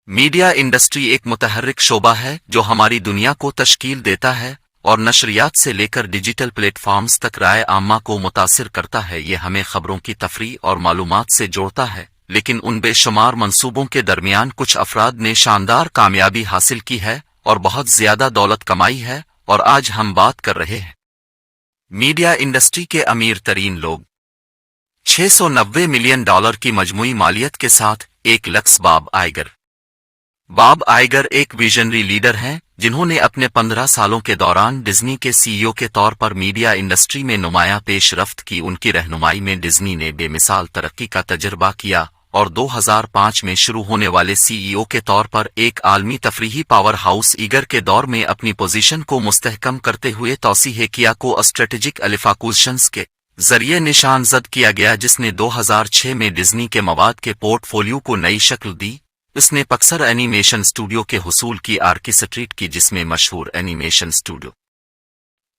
Media industry एक मुतहर्रिक शोबा है जो हमारी दुनिया को तश्कील देता है और नशरियात से लेकर डिजिटल प्लेटफॉर्म्स तक राय आम्मा को मुतासिर करता है। ये हमें खबरों की तफरी और मालूमात से जोड़ता है, लेकिन उन बेशुमार मंसूबों के दरमियान कुछ अफराद ने शानदार कामयाबी हासिल की है और बहुत ज्यादा दौलत कमाई है, और आज हम बात कर रहे हैं मीडिया इंडस्ट्री के अमीर तरीन लोग। 690 मिलियन डॉलर की मजमूई मालियत के साथ एक लक्स बाब आइगर। बाब आइगर एक विजनरी लीडर हैं जिन्होंने अपने 15 सालों के दौरान डिज्नी के सीईओ के तौर पर मीडिया इंडस्ट्री में नुमायां पेशरफ्त की। उनकी रहनुमाई में डिज्नी ने बेमिसाल तरक्की का तजर्बा किया और 2005 में शुरू होने वाले सीईओ के तौर पर एक आलमी तफरीही पावर हाउस ईगर के दौर में अपनी पोजीशन को मुस्तहकम करते हुए तौसीह किया को स्ट्रेटेजिक एलिफाकुशंस के जरिए निशान जद किया गया, जिसने 2006 में डिज्नी के मवाद के पोर्टफोलियो को नई शक्ल दी। इसने पक्सर एनिमेशन स्टूडियो के हुसूल की आर्की स्ट्रीट की, जिसमें मशहूर एनिमेशन स्टूडियो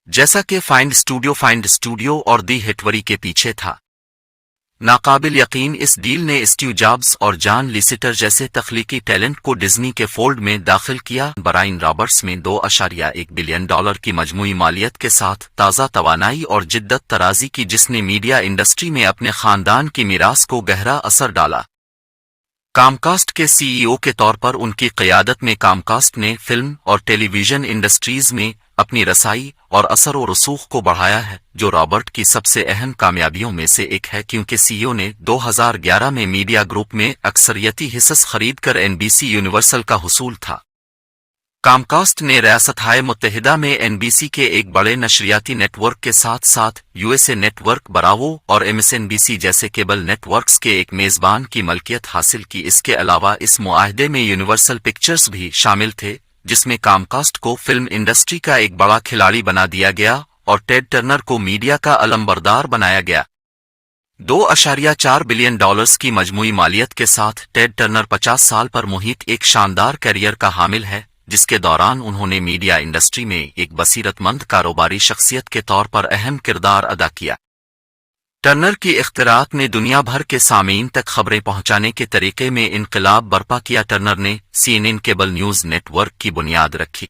जैसा कि फाइंड स्टूडियो और दी हिटवरी के पीछे था। नाकाबिल यकीन इस डील ने स्टीव जॉब्स और जॉन लीसेटर जैसे तख्लीकी टैलेंट को डिज्नी के फोल्ड में दाखिल किया। ब्रायन रॉबर्ट्स में 2.1 बिलियन डॉलर की मजमूई मालियत के साथ ताज़ा तवानाई और जिद्दत तराजी की, जिसने मीडिया इंडस्ट्री में अपने खानदान की मीरास को गहरा असर डाला। कामकास्ट के सीईओ के तौर पर उनकी क़यादत में कामकास्ट ने फिल्म और टेलीविजन इंडस्ट्रीज में अपनी रसाई और असर व रसूख को बढ़ाया है, जो रॉबर्ट की सबसे अहम कामयाबियों में से एक है, क्योंकि सीईओ ने 2011 में मीडिया ग्रुप में अक्सरियती हिस्सा खरीदकर एनबीसी यूनिवर्सल का हुसूल था। कामकास्ट ने रियासत-ए मुत्तहिदा में एनबीसी के एक बड़े नशरियाती नेटवर्क के साथ साथ यूएसए नेटवर्क, ब्रावो और एमएसएनबीसी जैसे केबल नेटवर्क्स के एक मेजबान की मलकियत हासिल की। इसके अलावा इस मुआहदे में यूनिवर्सल पिक्चर्स भी शामिल थे, जिसमें कामकास्ट को फिल्म इंडस्ट्री का एक बड़ा खिलाड़ी बना दिया गया और टेड टर्नर को मीडिया का अलंबरदार बनाया गया। 2.4 बिलियन डॉलर्स की मजमूई मालियत के साथ टेड टर्नर 50 साल पर मुहित एक शानदार कैरियर का हामिल है, जिसके दौरान उन्होंने मीडिया इंडस्ट्री में एक बसीरतमंद कारोबारी शख्सियत के तौर पर अहम किरदार अदा किया। टर्नर की इख्तिरात ने दुनिया भर के सामीन तक खबरें पहुंचाने के तरीके में इनकलाब बर्पा किया। टर्नर ने सीएनएन केबल न्यूज नेटवर्क की बुनियाद रखी,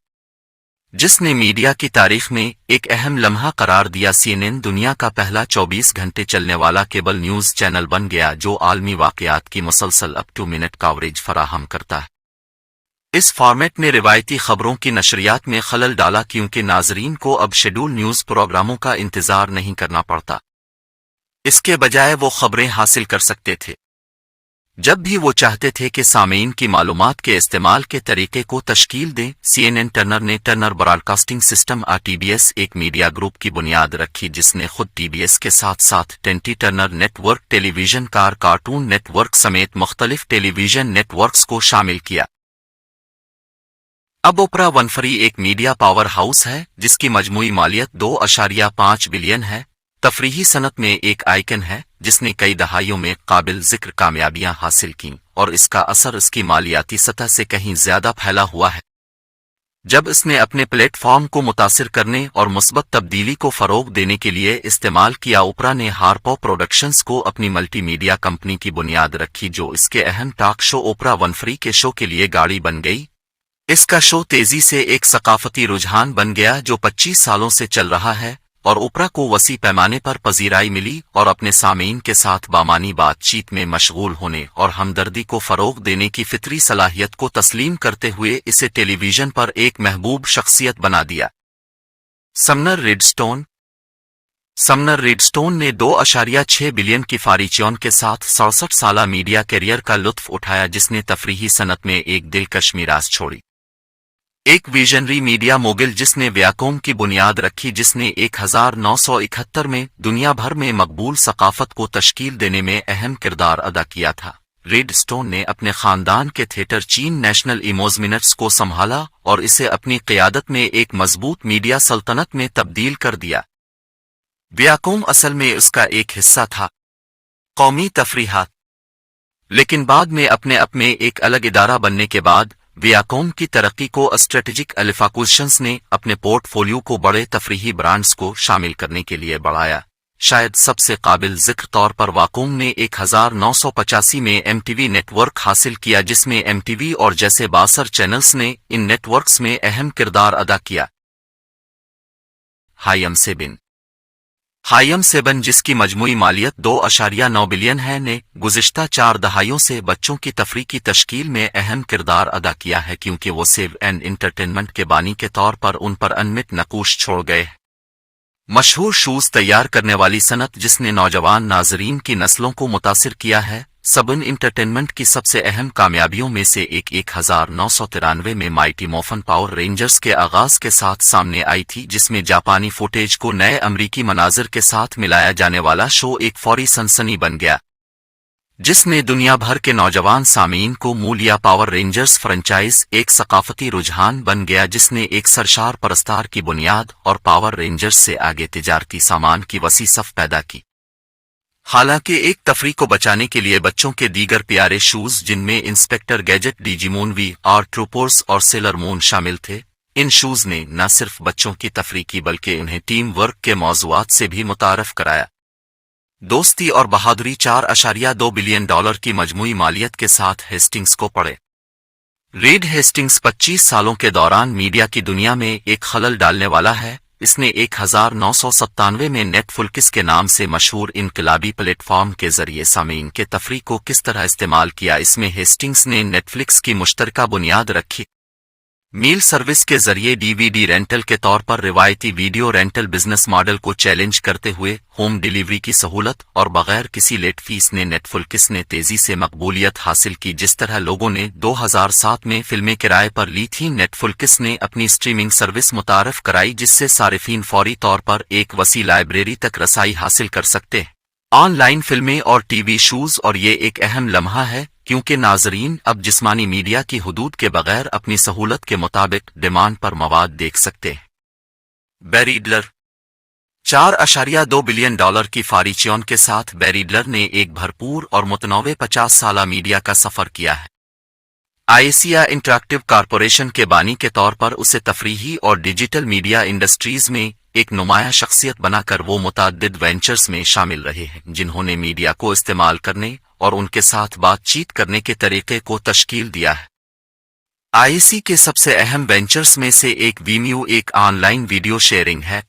जिसने मीडिया की तारीख में एक अहम लम्हा करार दिया। सीएनएन दुनिया का पहला 24 घंटे चलने वाला केबल न्यूज चैनल बन गया, जो आलमी वाक़यात की मुसलसल अप टू मिनट कवरेज फराहम करता है। इस फॉर्मेट ने रिवायती खबरों की नशरियात में खलल डाला, क्योंकि नाजरीन को अब शेड्यूल न्यूज प्रोग्रामों का इंतजार नहीं करना पड़ता। इसके बजाय वो खबरें हासिल कर सकते थे जब भी वो चाहते थे कि सामीन की मालूमात के इस्तेमाल के तरीके को तश्कील दें। सीएनएन टर्नर ने टर्नर ब्रॉडकास्टिंग सिस्टम टीबीएस एक मीडिया ग्रुप की बुनियाद रखी, जिसने खुद टीबीएस के साथ साथ TNT Turner network, television cartoon network समेत मुख्तलिफ टेलीविजन नेटवर्क्स को शामिल किया। अब ओपरा विनफ्री एक मीडिया पावर हाउस है, जिसकी मजमूई मालियत 2.5 बिलियन है। तफरीही सनत में एक आइकन है, जिसने कई दहाइयों में काबिल जिक्र कामयाबियां हासिल की, और इसका असर इसकी मालियाती सतह से कहीं ज्यादा फैला हुआ है। जब इसने अपने प्लेटफॉर्म को मुतासिर करने और मुस्बत तब्दीली को फरोग देने के लिए इस्तेमाल किया, ओपरा ने हार्पो प्रोडक्शंस को अपनी मल्टी मीडिया कंपनी की बुनियाद रखी, जो इसके अहम टॉक शो ओपरा विनफ्री के शो के लिए गाड़ी बन गई। इसका शो तेजी से एक सकाफती रुझान बन गया जो 25 सालों से चल रहा है, और ओपरा को वसी पैमाने पर पजीराई मिली और अपने सामीन के साथ बामानी बातचीत में मशगूल होने और हमदर्दी को फरोग देने की फितरी सलाहियत को तस्लीम करते हुए इसे टेलीविजन पर एक महबूब शख्सियत बना दिया। समनर रिडस्टोन ने 2.6 बिलियन की फारिच्योन के साथ 67 साला मीडिया कैरियर का लुत्फ उठाया, जिसने तफरीही सनत में एक दिलकश मीरास छोड़ी। एक विजनरी मीडिया मोगिल जिसने व्याकोम की बुनियाद रखी, जिसने 1971 में दुनिया भर में मकबूल सकाफत को तश्कील देने में अहम किरदार अदा किया था। रिडस्टोन ने अपने खानदान के थिएटर चीन नेशनल इमोजमिनट्स को संभाला और इसे अपनी क़यादत में एक मजबूत मीडिया सल्तनत में तब्दील कर दिया। व्याकोम असल में उसका एक हिस्सा था, कौमी तफरीहात, लेकिन बाद में अपने एक अलग इदारा बनने के बाद वियाकोम की तरक्की को स्ट्रेटेजिक एलिफाकुशंस ने अपने पोर्टफोलियो को बड़े तफरीही ब्रांड्स को शामिल करने के लिए बढ़ाया। शायद सबसे काबिल जिक्र तौर पर वाकूम ने 1985 में एमटीवी नेटवर्क हासिल किया, जिसमें एमटीवी और जैसे बासर चैनल्स ने इन नेटवर्क्स में अहम किरदार अदा किया। हायम सेबन जिसकी मजमूई मालियत 2.9 बिलियन है, ने गुज़िश्ता 4 दहाइयों से बच्चों की तफरीह की तश्कील में अहम किरदार अदा किया है, क्योंकि वो सेव एंड इंटरटेनमेंट के बानी के तौर पर उन पर अनमिट नकूश छोड़ गए। मशहूर शूज़ तैयार करने वाली सनत जिसने नौजवान नाजरीन की नस्लों को मुतासिर किया है। सबन इंटरटेनमेंट की सबसे अहम कामयाबियों में से 1993 में माइटी मोफन पावर रेंजर्स के आगाज के साथ सामने आई थी, जिसमें जापानी फुटेज को नए अमरीकी मनाजिर के साथ मिलाया जाने वाला शो एक फौरी सनसनी बन गया, जिसने दुनिया भर के नौजवान सामीन को मूलिया पावर रेंजर्स फ्रेंचाइज एक सकाफती रुझान बन गया, जिसने एक सरशार परस्तार की बुनियाद और पावर रेंजर्स से आगे तिजारती सामान की वसी सफ पैदा की। हालांकि एक तफरी को बचाने के लिए बच्चों के दीगर प्यारे शूज, जिनमें इंस्पेक्टर गैजेट, डिजीमून VR ट्रूपर्स और सेलर मून शामिल थे, इन शूज ने न सिर्फ बच्चों की तफरी की बल्कि उन्हें टीम वर्क के मौज़ूआत से भी मुतारफ कराया। दोस्ती और बहादुरी 4.2 बिलियन डॉलर की मजमूई मालियत के साथ हेस्टिंग्स को पड़े। रीड हेस्टिंग्स 25 सालों के दौरान मीडिया की दुनिया में एक खलल डालने वाला है। इसने 1997 में नेटफ्लिक्स के नाम से मशहूर इनकलाबी प्लेटफॉर्म के जरिए सामीन के तफरीह को किस तरह इस्तेमाल किया, इसमें हेस्टिंग्स ने नेटफ्लिक्स की मुश्तरका बुनियाद रखी। मील सर्विस के जरिए DVD रेंटल के तौर पर रिवायती वीडियो रेंटल बिजनेस मॉडल को चैलेंज करते हुए होम डिलीवरी की सहूलत और बगैर किसी लेट फीस ने नेटफ्लिक्स ने तेजी से मकबूलियत हासिल की। जिस तरह लोगों ने 2007 में फिल्में किराए पर ली थीं, नेटफ्लिक्स ने अपनी स्ट्रीमिंग सर्विस मुतारफ कराई, जिससे सारिफीन फौरी तौर पर एक वसी लाइब्रेरी तक रसाई हासिल कर सकते हैं, ऑनलाइन फिल्में और TV शोज। और ये एक अहम लम्हा है क्योंकि नाजरीन अब जिस्मानी मीडिया की हुदूद के बगैर अपनी सहूलत के मुताबिक डिमांड पर मवाद देख सकते हैं। बैरीडलर 4.2 बिलियन डॉलर की फारिच्योन के साथ बैरीडलर ने एक भरपूर और मुतनव्वे 50 साला मीडिया का सफर किया है। आईएसिया इंटरैक्टिव कॉरपोरेशन के बानी के तौर पर उसे तफरीही और डिजिटल मीडिया इंडस्ट्रीज में एक नुमाया शख्सियत बनाकर वो मुताद्दिद वेंचर्स में शामिल रहे हैं, जिन्होंने मीडिया को इस्तेमाल करने और उनके साथ बातचीत करने के तरीके को तश्कील दिया है। आईएसी के सबसे अहम वेंचर्स में से एक वीम्यू एक ऑनलाइन वीडियो शेयरिंग है।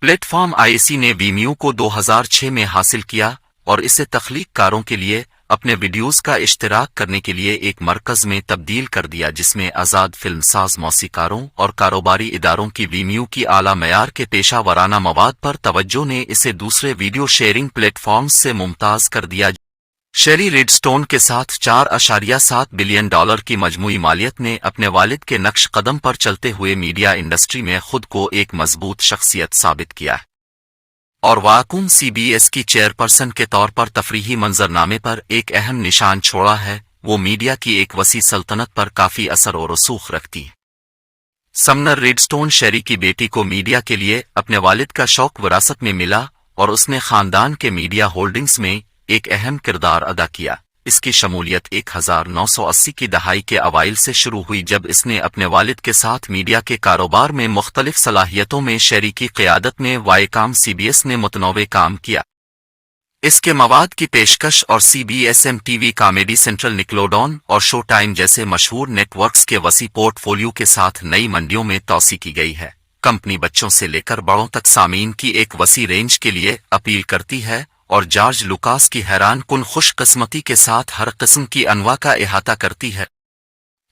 प्लेटफॉर्म आईएसी ने वीम्यू को 2006 में हासिल किया और इसे तख्लीक कारों के लिए अपने वीडियोस का इश्तिराक करने के लिए एक मरकज में तब्दील कर दिया, जिसमें आज़ाद फिल्मसाज मौसीकारों और कारोबारी इदारों की वीम्यू की आला मयार के पेशा वराना मवाद पर तवज्जो ने इसे दूसरे वीडियो शेयरिंग प्लेटफॉर्म्स से मुमताज कर दिया। शेरी रिडस्टोन के साथ 4.7 बिलियन डॉलर की मजमूई मालियत ने अपने वालिद के नक्श कदम पर चलते हुए मीडिया इंडस्ट्री में खुद को एक मजबूत शख्सियत साबित किया है और वाकूम CBS की चेयरपर्सन के तौर पर तफरीही मंजरनामे पर एक अहम निशान छोड़ा है। वो मीडिया की एक वसी सल्तनत पर काफी असर और रसूख रखती है। समनर रिडस्टोन शेरी की बेटी को मीडिया के लिए अपने वालिद का शौक विरासत में मिला और उसने खानदान के मीडिया होल्डिंग्स में एक अहम किरदार अदा किया। इसकी शमूलियत 1980 की दहाई के अवाइल से शुरू हुई, जब इसने अपने वालिद के साथ मीडिया के कारोबार में मुख्तलिफ सलाहियतों में शेरी की क़ियादत में वायकाम CBS ने मुतनव्वे काम किया। इसके मवाद की पेशकश और CBS MTV कॉमेडी सेंट्रल, निकलोडॉन और शो टाइम जैसे मशहूर नेटवर्क्स के वसी पोर्टफोलियो के साथ नई मंडियों में तौसी की गई है। कंपनी बच्चों से लेकर बड़ों तक सामीन की एक वसी रेंज के लिए अपील करती है और जॉर्ज लुकास की हैरान कुन खुशकिस्मती के साथ हर किस्म की अनवा का इहाता करती है।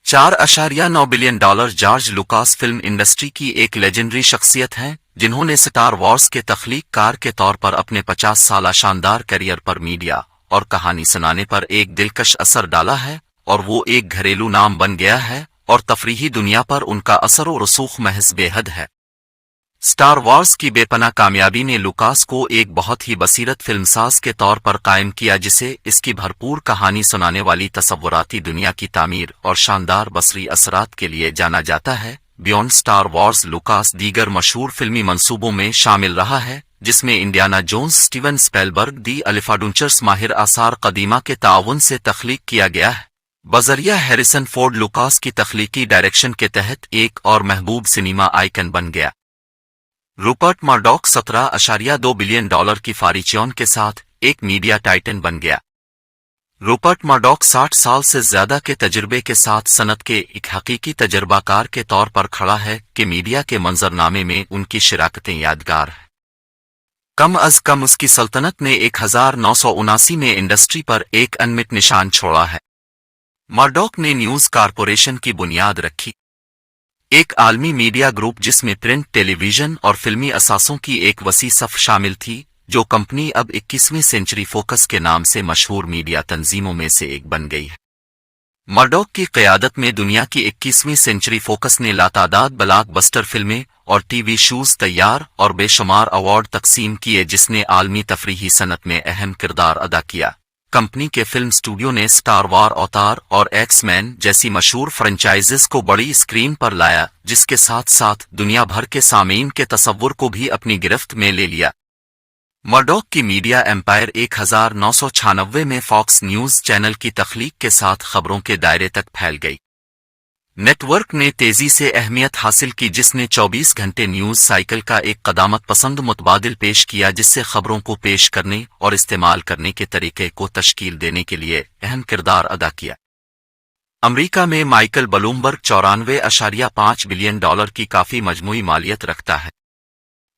4.9 billion dollar George Lucas film industry की एक लेजेंडरी शख्सियत हैं, जिन्होंने स्टार वॉर्स के तख्लीक कार के तौर पर अपने 50 साला शानदार करियर पर मीडिया और कहानी सुनाने पर एक दिलकश असर डाला है और वो एक घरेलू नाम बन गया है और तफरीही दुनिया पर उनका असर और रसूख महज बेहद है। स्टार वॉर्स की बेपनाह कामयाबी ने लुकास को एक बहुत ही बसीरत फिल्मसाज के तौर पर कायम किया, जिसे इसकी भरपूर कहानी सुनाने वाली तसव्वुराती दुनिया की तामीर और शानदार बसरी असरात के लिए जाना जाता है। बियॉन्ड स्टार वॉर्स, लुकास दीगर मशहूर फिल्मी मंसूबों में शामिल रहा है, जिसमें इंडियाना जोन्स, स्टीवन स्पेलबर्ग, दी एलिफेंटर्स माहिर आसार कदीमा के ताउन से तख्लीक किया गया है। बजरिया हैरिसन फोर्ड लुकास की तख्लीकी डायरेक्शन के तहत एक और महबूब सिनेमा आइकन बन गया। रूपर्ट मर्डॉक 17.2 बिलियन डॉलर की फॉर्च्यून के साथ एक मीडिया टाइटन बन गया। रूपर्ट मर्डॉक 60 साल से ज्यादा के तजुर्बे के साथ सनत के एक हकीकी तजर्बाकार के तौर पर खड़ा है कि मीडिया के मंजरनामे में उनकी शराकतें यादगार हैं। कम अज कम उसकी सल्तनत ने 1979 में इंडस्ट्री पर एक अनमिट निशान छोड़ा है। मर्डॉक ने न्यूज कॉरपोरेशन की बुनियाद रखी, एक आलमी मीडिया ग्रुप जिसमें प्रिंट, टेलीविजन और फिल्मी असासों की एक वसी सफ शामिल थी, जो कंपनी अब 21वीं सेंचुरी फोकस के नाम से मशहूर मीडिया तंजीमों में से एक बन गई है। मर्डॉक की क़यादत में दुनिया की 21वीं सेंचुरी फोकस ने लातादाद ब्लॉकबस्टर फिल्में और टीवी शोज तैयार और बेशुमार अवार्ड तकसीम किए, जिसने आलमी तफरीही सनत में अहम किरदार अदा किया। कंपनी के फिल्म स्टूडियो ने स्टार वार, अवतार और एक्स-मैन जैसी मशहूर फ्रेंचाइजेस को बड़ी स्क्रीन पर लाया, जिसके साथ साथ दुनिया भर के सामीन के तसव्वुर को भी अपनी गिरफ्त में ले लिया। मर्डॉक की मीडिया एम्पायर 1996 में फॉक्स न्यूज चैनल की तख्लीक के साथ खबरों के दायरे तक फैल गई। नेटवर्क ने तेजी से अहमियत हासिल की, जिसने 24 घंटे न्यूज साइकिल का एक क़दामत पसंद मुतबादिल पेश किया, जिससे खबरों को पेश करने और इस्तेमाल करने के तरीके को तश्कील देने के लिए अहम किरदार अदा किया। अमरीका में माइकल ब्लूमबर्ग 94.5 बिलियन डॉलर की काफी मजमूई मालियत रखता है।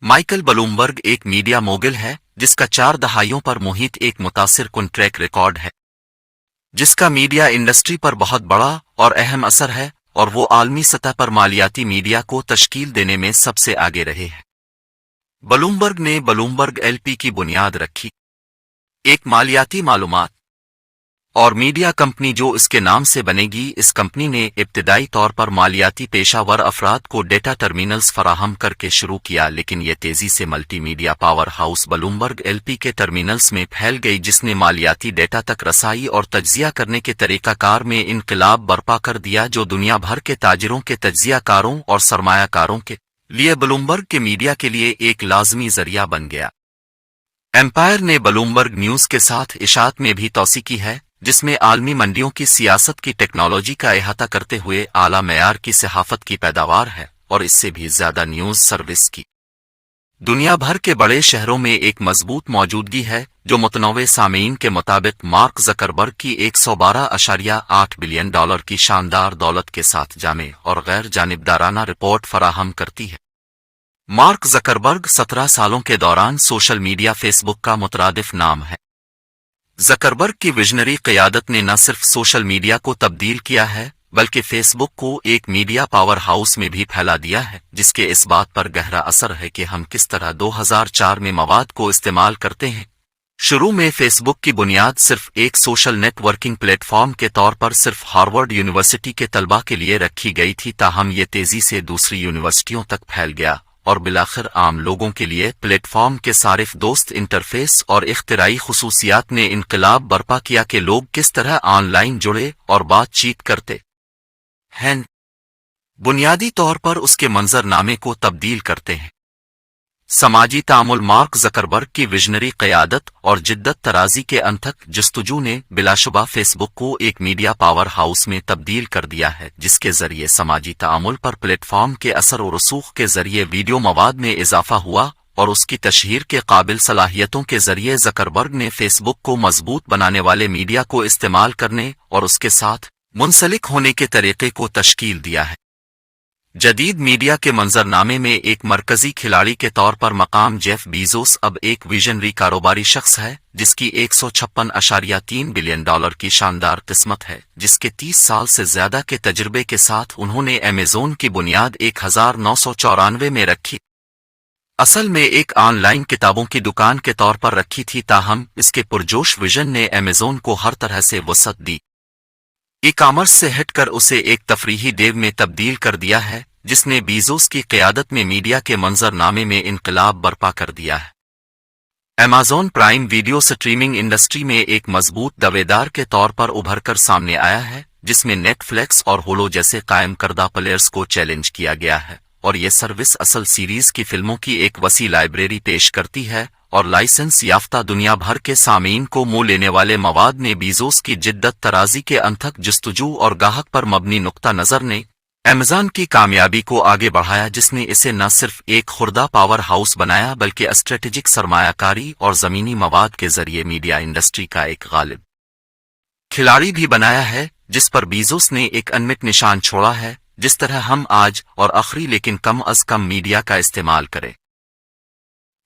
माइकल ब्लूमबर्ग एक मीडिया मोगिल है जिसका 4 दहाइयों पर मुहित एक मुतासिर कुन ट्रैक रिकॉर्ड है, जिसका मीडिया इंडस्ट्री पर बहुत बड़ा और अहम असर है, और वो आलमी सतह पर मालियाती मीडिया को तश्कील देने में सबसे आगे रहे हैं। ब्लूमबर्ग ने ब्लूमबर्ग एलपी की बुनियाद रखी, एक मालियाती मालूमात और मीडिया कंपनी जो इसके नाम से बनेगी। इस कंपनी ने इब्तिदाई तौर पर मालियाती पेशावर अफराद को डेटा टर्मिनल्स फराहम करके शुरू किया, लेकिन ये तेजी से multi media power house Bloomberg LP के टर्मिनल्स में फैल गई, जिसने मालियाती डेटा तक रसाई और तज्जिया करने के तरीकाकार में इनकलाब बर्पा कर दिया, जो दुनिया भर के ताजिरों के तज्जियाकारों और सरमायाकारों के लिए ब्लूमबर्ग के मीडिया के लिए एक लाजमी जरिया बन गया। एम्पायर ने ब्लूमबर्ग न्यूज के साथ इशात में भी तोसी की है, जिसमें आलमी मंडियों की सियासत की टेक्नोलॉजी का अहाता करते हुए आला मेयार की सहाफत की पैदावार है, और इससे भी ज्यादा न्यूज सर्विस की दुनिया भर के बड़े शहरों में एक मजबूत मौजूदगी है, जो मुतनव्वे सामीन के मुताबिक मार्क ज़करबर्ग की 112.8 बिलियन डॉलर की शानदार दौलत के साथ जामे और गैर जानिबदाराना रिपोर्ट फराहम करती है। मार्क ज़करबर्ग 17 सालों के दौरान सोशल मीडिया फेसबुक का मुतरादिफ नाम है। ज़करबर्ग की विजनरी क़यादत ने न सिर्फ सोशल मीडिया को तब्दील किया है, बल्कि फेसबुक को एक मीडिया पावर हाउस में भी फैला दिया है, जिसके इस बात पर गहरा असर है कि हम किस तरह 2004 में मवाद को इस्तेमाल करते हैं। शुरू में फेसबुक की बुनियाद सिर्फ एक सोशल नेटवर्किंग प्लेटफॉर्म के तौर पर सिर्फ हार्वर्ड यूनिवर्सिटी के तलबा के लिए रखी गई थी, ताहम ये तेजी से दूसरी यूनिवर्सिटियों तक फैल गया और बिलाखिर आम लोगों के लिए प्लेटफॉर्म के सारिफ दोस्त इंटरफेस और इख्तिराई खुसूसियात ने इनकलाब बर्पा किया कि लोग किस तरह ऑनलाइन जुड़े और बातचीत करते हैं, बुनियादी तौर पर उसके मंजरनामे को तब्दील करते हैं। समाजी तामुल मार्क ज़करबर्ग की विजनरी क़यादत और जिद्दत तराजी के अनथक जस्तुजू ने बिलाशुबा फेसबुक को एक मीडिया पावर हाउस में तब्दील कर दिया है, जिसके जरिए समाजी तामुल पर प्लेटफॉर्म के असर और रसूख के जरिए वीडियो मवाद में इजाफा हुआ, और उसकी तशहीर के काबिल सलाहियतों के जरिए ज़करबर्ग ने फेसबुक को मजबूत बनाने वाले मीडिया को इस्तेमाल करने और उसके साथ मुंसलिक होने के तरीके को तश्कील दिया है। जदीद मीडिया के मंजरनामे में एक मरकजी खिलाड़ी के तौर पर मकाम जेफ बीजोस अब एक विजनरी कारोबारी शख्स है, जिसकी 156.3 बिलियन डॉलर की शानदार किस्मत है, जिसके 30 साल से ज्यादा के तजुर्बे के साथ उन्होंने अमेज़न की बुनियाद 1994 में रखी। असल में एक ऑनलाइन किताबों की दुकान के तौर पर रखी थी, ताहम इसके पुरजोश विजन ने अमेज़न को हर तरह से वसअत दी। ई कॉमर्स से हटकर उसे एक तफरीही डेव में तब्दील कर दिया है, जिसने बीजोस की क़यादत में मीडिया के मंजरनामे में इनकलाब बर्पा कर दिया है। Amazon prime video streaming industry में एक मजबूत दावेदार के तौर पर उभर कर सामने आया है, जिसमें नेटफ्लिक्स और होलो जैसे कायम करदा प्लेयर्स को चैलेंज किया गया है, और ये सर्विस असल सीरीज की फिल्मों की एक वसी लाइब्रेरी पेश करती है, और लाइसेंस याफ्ता दुनिया भर के सामीन को मुंह लेने वाले मवाद ने बीजोस की जिद्दत तराजी के अनथक जस्तुजू और गाहक पर मबनी नुक्ता नजर ने ایمیزون کی کامیابی کو آگے بڑھایا جس نے اسے نہ صرف ایک خوردہ پاور ہاؤس بنایا بلکہ اسٹریٹجک سرمایہ کاری اور زمینی مواد کے ذریعے میڈیا انڈسٹری کا ایک غالب کھلاڑی بھی بنایا ہے، جس پر بیزوس نے ایک انمٹ نشان چھوڑا ہے، جس طرح ہم آج اور آخری لیکن کم از کم میڈیا کا استعمال کریں۔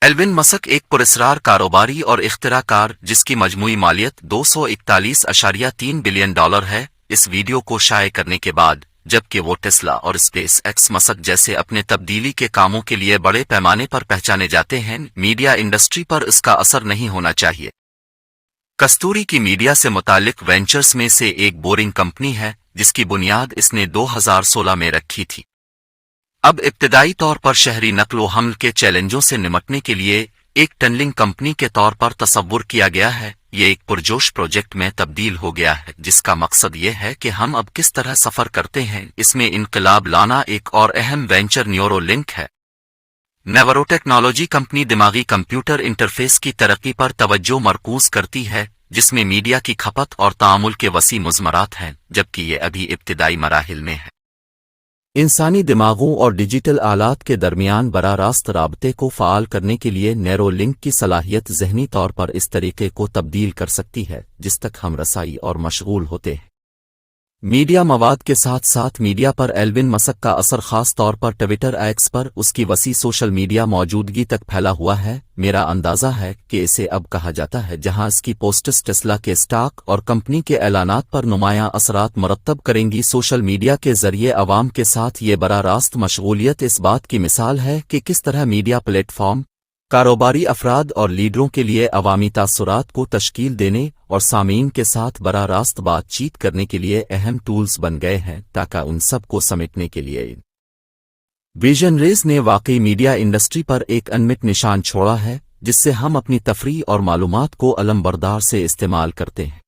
ایلون مسک ایک پراسرار کاروباری اور اختراع کار جس کی مجموعی مالیت $241.3 بلین ہے، اس ویڈیو کو شائع کرنے کے بعد، جبکہ وہ ٹیسلا اور اسپیس ایکس مسک جیسے اپنے تبدیلی کے کاموں کے لیے بڑے پیمانے پر پہچانے جاتے ہیں، میڈیا انڈسٹری پر اس کا اثر نہیں ہونا چاہیے۔ کستوری کی میڈیا سے متعلق وینچرز میں سے ایک بورنگ کمپنی ہے جس کی بنیاد اس نے 2016 میں رکھی تھی۔ اب ابتدائی طور پر شہری نقل و حمل کے چیلنجوں سے نمٹنے کے لیے ایک ٹنلنگ کمپنی کے طور پر تصور کیا گیا ہے، یہ ایک پرجوش پروجیکٹ میں تبدیل ہو گیا ہے جس کا مقصد یہ ہے کہ ہم اب کس طرح سفر کرتے ہیں، اس میں انقلاب لانا۔ ایک اور اہم وینچر نیورو لنک ہے۔ نیورو ٹیکنالوجی کمپنی دماغی کمپیوٹر انٹرفیس کی ترقی پر توجہ مرکوز کرتی ہے جس میں میڈیا کی کھپت اور تعامل کے وسیع مضمرات ہیں، جبکہ یہ ابھی ابتدائی مراحل میں ہے۔ انسانی دماغوں اور ڈیجیٹل آلات کے درمیان براہ راست رابطے کو فعال کرنے کے لیے نیورو لنک کی صلاحیت ذہنی طور پر اس طریقے کو تبدیل کر سکتی ہے جس تک ہم رسائی اور مشغول ہوتے ہیں۔ میڈیا مواد کے ساتھ ساتھ میڈیا پر ایلون مسک کا اثر خاص طور پر ٹویٹر ایکس پر اس کی وسیع سوشل میڈیا موجودگی تک پھیلا ہوا ہے۔ میرا اندازہ ہے کہ اسے اب کہا جاتا ہے جہاں اس کی پوسٹس ٹیسلا کے اسٹاک اور کمپنی کے اعلانات پر نمایاں اثرات مرتب کریں گی۔ سوشل میڈیا کے ذریعے عوام کے ساتھ یہ براہ راست مشغولیت اس بات کی مثال ہے کہ کس طرح میڈیا پلیٹ فارم کاروباری افراد اور لیڈروں کے لیے عوامی تاثرات کو تشکیل دینے اور سامعین کے ساتھ براہ راست بات چیت کرنے کے لیے اہم ٹولز بن گئے ہیں تاکہ ان سب کو سمیٹنے کے لیے ویژنریز نے واقعی میڈیا انڈسٹری پر ایک انمٹ نشان چھوڑا ہے جس سے ہم اپنی تفریح اور معلومات کو علم بردار سے استعمال کرتے ہیں۔